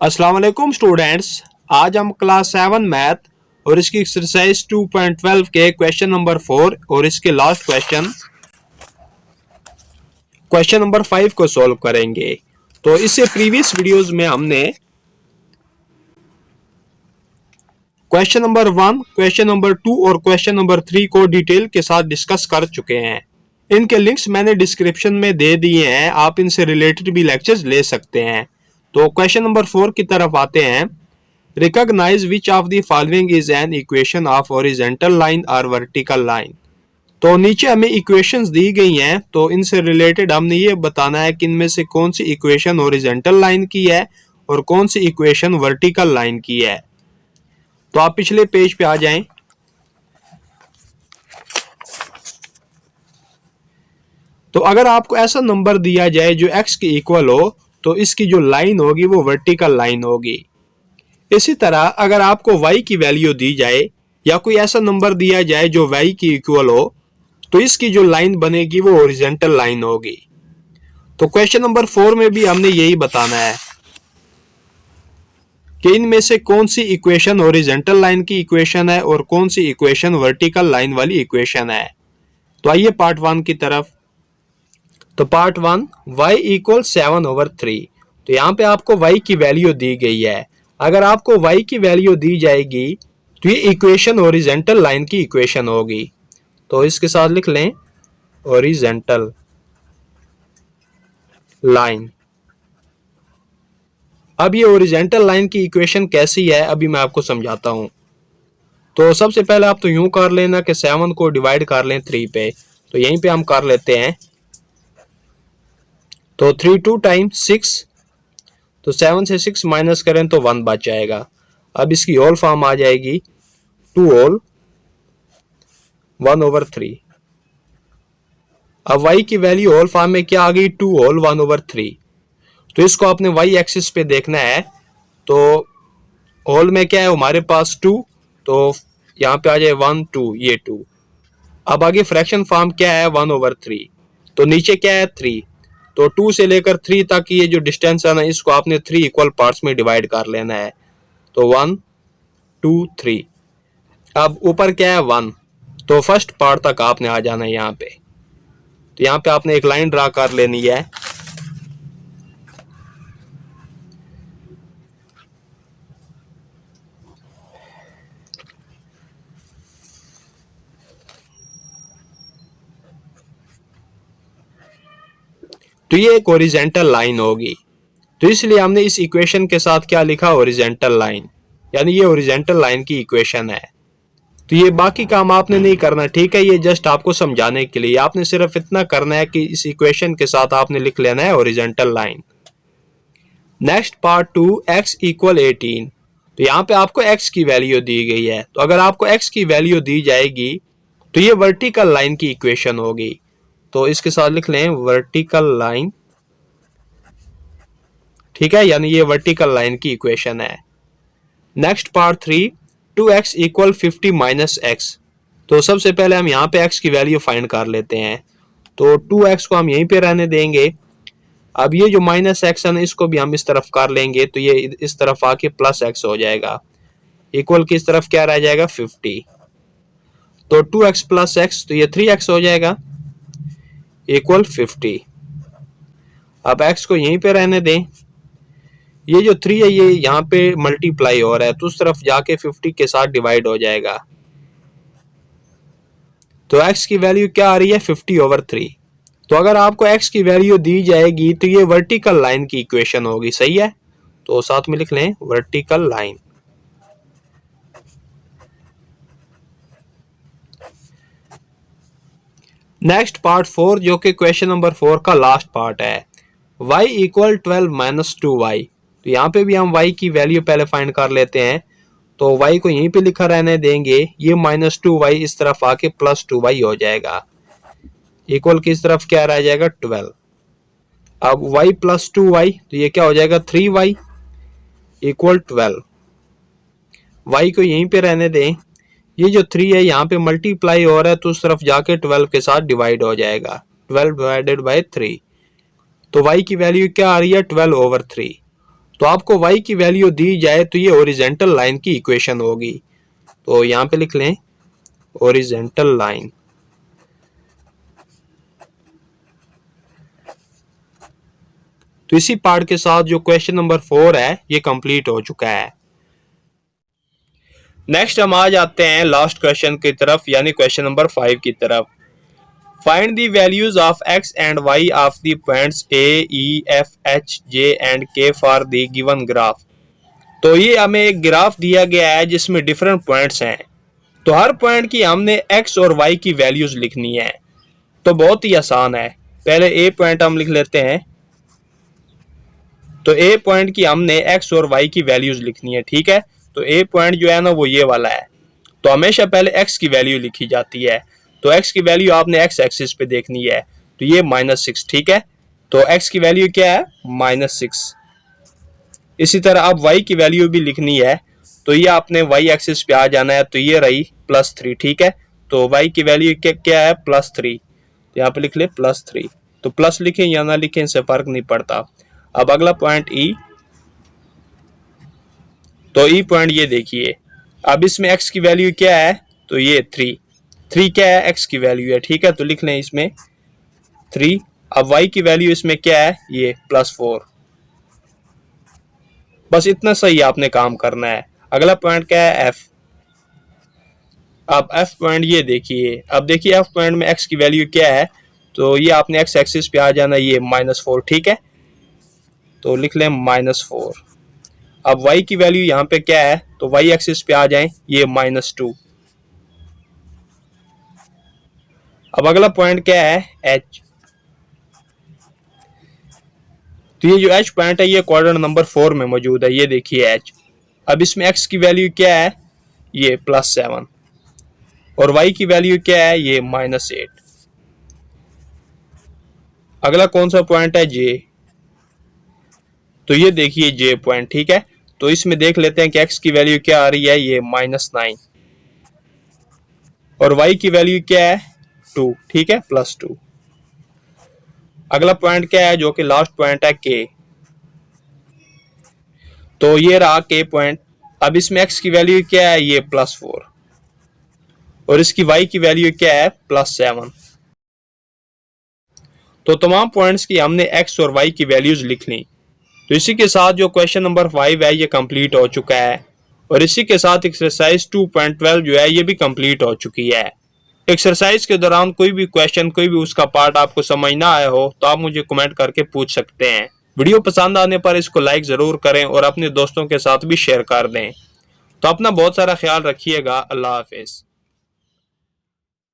अस्सलाम वालेकुम स्टूडेंट्स। आज हम क्लास 7 मैथ और इसकी एक्सरसाइज 2.12 के क्वेश्चन नंबर 4 और इसके लास्ट क्वेश्चन नंबर 5 को सॉल्व करेंगे। तो इससे प्रीवियस वीडियोस में हमने क्वेश्चन नंबर 1, क्वेश्चन नंबर 2 और क्वेश्चन नंबर 3 को डिटेल के साथ डिस्कस कर चुके हैं। इनके लिंक्स मैंने डिस्क्रिप्शन में दे दिए हैं, आप इनसे रिलेटेड भी लेक्चर्स ले सकते हैं। तो क्वेश्चन नंबर 4 की तरफ आते हैं। Recognise which of the following is an equation of horizontal line और वर्टिकल लाइन। तो नीचे हमें इक्वेशंस दी गई हैं, तो इनसे रिलेटेड हमने ये बताना है कि इनमें से कौन सी इक्वेशन हॉरिजॉन्टल लाइन की है और कौन सी इक्वेशन वर्टिकल लाइन की है। तो आप पिछले पेज पे आ जाएं। तो अगर आपको ऐसा नंबर दिया जाए जो x के इक्वल हो, तो इसकी जो लाइन होगी वो वर्टिकल लाइन होगी। इसी तरह अगर आपको y की वैल्यू दी जाए या कोई ऐसा नंबर दिया जाए जो y की इक्वल हो, तो इसकी जो लाइन बनेगी वो हॉरिजॉन्टल लाइन होगी। तो क्वेश्चन नंबर 4 में भी हमने यही बताना है कि इनमें से कौन सी इक्वेशन हॉरिजॉन्टल लाइन की इक्वेशन है और कौन सी इक्वेशन वर्टिकल लाइन वाली इक्वेशन है। तो आइए पार्ट 1 की तरफ। तो पार्ट 1, y इक्वल 7/3। तो यहाँ पे आपको y की वैल्यू दी गई है। अगर आपको y की वैल्यू दी जाएगी तो ये इक्वेशन हॉरिजॉन्टल लाइन की इक्वेशन होगी। तो इसके साथ लिख लें हॉरिजॉन्टल लाइन। अब ये हॉरिजॉन्टल लाइन की इक्वेशन कैसी है अभी मैं आपको समझाता हूं। तो सबसे पहले आप तो यूं कर लेना कि 7 को डिवाइड कर लें 3 पे। तो यहीं पे हम कर लेते हैं। तो 3 2 टाइम्स 6, तो 7 से 6 माइनस करें तो 1 बच जाएगा। अब इसकी होल फॉर्म आ जाएगी 2 होल 1/3। अब y की वैल्यू होल फॉर्म में क्या आ गई, 2 होल 1/3। तो इसको आपने y एक्सिस पे देखना है। तो होल में क्या है हमारे पास 2, तो यहाँ पे आ जाए 1 2, ये 2। अब आगे फ्रैक्शन फॉर्म क्या है 1/3। तो नीचे क्या है 3। तो 2 से लेकर 3 तक ये जो डिस्टेंस है ना, इसको आपने 3 इक्वल पार्ट्स में डिवाइड कर लेना है। तो 1 2 3। अब ऊपर क्या है 1, तो फर्स्ट पार्ट तक आपने आ जाना है यहाँ पे। तो यहाँ पे आपने एक लाइन ड्रा कर लेनी है। तो ये एक हॉरिजॉन्टल लाइन होगी। तो इसलिए हमने इस इक्वेशन के साथ क्या लिखा, हॉरिजॉन्टल लाइन, यानी ये हॉरिजॉन्टल लाइन की इक्वेशन है। तो ये बाकी काम आपने नहीं करना, ठीक है, ये जस्ट आपको समझाने के लिए। आपने सिर्फ इतना करना है कि इस इक्वेशन के साथ आपने लिख लेना है horizontal line. Next part 2, x equal 18। तो यहाँ पे आपको x की वैल्यू दी गई है। तो अगर आपको x की वैल्यू दी जाएगी तो ये वर्टिकल लाइन की इक्वेशन होगी। तो इसके साथ लिख लें वर्टिकल लाइन, ठीक है, यानी ये वर्टिकल लाइन की इक्वेशन है। Next part 3, 2x equal 50 minus x। तो सबसे पहले हम यहाँ पे x की वैल्यू फाइंड कर लेते हैं। तो 2x को हम यहीं पे रहने देंगे। अब ये जो माइनस x है ना, इसको भी हम इस तरफ कर लेंगे, तो ये इस तरफ आके प्लस x हो जाएगा। इक्वल की इस तरफ क्या रह जाएगा 50। तो 2x प्लस x, तो ये 3x हो जाएगा इक्वल 50। अब x को यहीं पे रहने दें। ये जो 3 है ये यहाँ पे मल्टीप्लाई हो रहा है, तो उस तरफ जाके 50 के साथ डिवाइड हो जाएगा। तो x की वैल्यू क्या आ रही है 50/3। तो अगर आपको x की वैल्यू दी जाएगी तो ये वर्टिकल लाइन की इक्वेशन होगी, सही है। तो साथ में लिख लें वर्टिकल लाइन। नेक्स्ट पार्ट 4, जो कि क्वेश्चन नंबर 4 का लास्ट पार्ट है। y equal 12 minus 2y। तो यहाँ पे भी हम y की वैल्यू पहले फाइंड कर लेते हैं। तो y को यहीं पे लिखा रहने देंगे। ये -2y इस तरफ आके +2y हो जाएगा। इक्वल की इस तरफ क्या रह जाएगा 12। अब y + 2y, तो ये क्या हो जाएगा 3y इक्वल 12। y को यहीं पे रहने दें। ये जो 3 है यहाँ पे मल्टीप्लाई हो रहा है, तो उस तरफ जाके 12 के साथ डिवाइड हो जाएगा। 12 डिवाइडेड बाय 3। तो y की वैल्यू क्या आ रही है 12/3। तो आपको y की वैल्यू दी जाए तो ये हॉरिजॉन्टल लाइन की इक्वेशन होगी। तो यहाँ पे लिख लें हॉरिजॉन्टल लाइन। तो इसी पार्ट के साथ जो क्वेश्चन नंबर 4 है ये कंप्लीट हो चुका है। नेक्स्ट हम आ जाते हैं लास्ट क्वेश्चन की तरफ, यानी क्वेश्चन नंबर 5 की तरफ। Find the values of x and y of the points a, e, f, h, j and k for the given graph. तो ये हमें एक ग्राफ दिया गया है जिसमें डिफरेंट पॉइंट्स हैं। तो हर पॉइंट की हमने x और y की वैल्यूज लिखनी है। तो बहुत ही आसान है। पहले a पॉइंट हम लिख लेते हैं। तो a पॉइंट की हमने x और y की वैल्यूज लिखनी है, ठीक है। तो a पॉइंट जो है ना वो ये वाला है। तो हमेशा पहले x की वैल्यू लिखी जाती है। तो x की वैल्यू आपने x एक्सिस पे देखनी है। तो ये -6, ठीक है। तो x की वैल्यू क्या है? -6। इसी तरह अब y की वैल्यू भी लिखनी है। तो ये आपने y एक्सिस पे आ जाना है। तो ये रही +3, ठीक है। तो y की वैल्यू क्या है? +3। तो यहाँ पे लिख ले +3। तो प्लस लिखें या ना लिखें इससे फर्क नहीं पड़ता। अब अगला पॉइंट E। तो E पॉइंट ये देखिए। अब इसमें x की वैल्यू क्या है? तो ये 3 क्या है? x की वैल्यू है, ठीक है। तो लिख लें इसमें 3। अब y की वैल्यू इसमें क्या है? ये +4। बस इतना सही आपने काम करना है। अगला पॉइंट क्या है? F। अब F पॉइंट ये देखिए। अब देखिए F पॉइंट में x की वैल्यू क्या है? तो ये आपने x एक्सिस पे आ जाना, ये -4, ठीक है। तो लिख लें -4। अब y की वैल्यू यहाँ पे क्या है? तो y एक्सिस पे आ जाएं, ये -2। अब अगला पॉइंट क्या है? H। तो ये जो H पॉइंट है ये क्वाड्रेंट नंबर 4 में मौजूद है, ये देखिए H। अब इसमें x की वैल्यू क्या है? ये +7। और y की वैल्यू क्या है? ये -8। अगला कौन सा पॉइंट है? J। तो ये देखिए J पॉइंट, ठीक है। तो इसमें देख लेते हैं कि x की वैल्यू क्या आ रही है? ये -9। और y की वैल्यू क्या है? 2, ठीक है, +2। अगला पॉइंट क्या है जो कि लास्ट पॉइंट है? K। तो ये रहा K पॉइंट। अब इसमें x की वैल्यू क्या है? ये +4। और इसकी y की वैल्यू क्या है? +7। तो तमाम पॉइंट्स की हमने x और y की वैल्यूज लिख ली। तो इसी के साथ जो क्वेश्चन नंबर 5 है ये कंप्लीट हो चुका है। और इसी के साथ एक्सरसाइज 2.12 जो है ये भी कंप्लीट हो चुकी है। एक्सरसाइज के दौरान कोई भी क्वेश्चन, कोई भी उसका पार्ट आपको समझ ना आया हो तो आप मुझे कमेंट करके पूछ सकते हैं। वीडियो पसंद आने पर इसको लाइक जरूर करें और अपने दोस्तों के साथ भी शेयर कर दें। तो अपना बहुत सारा ख्याल रखिएगा। अल्लाह हाफिज।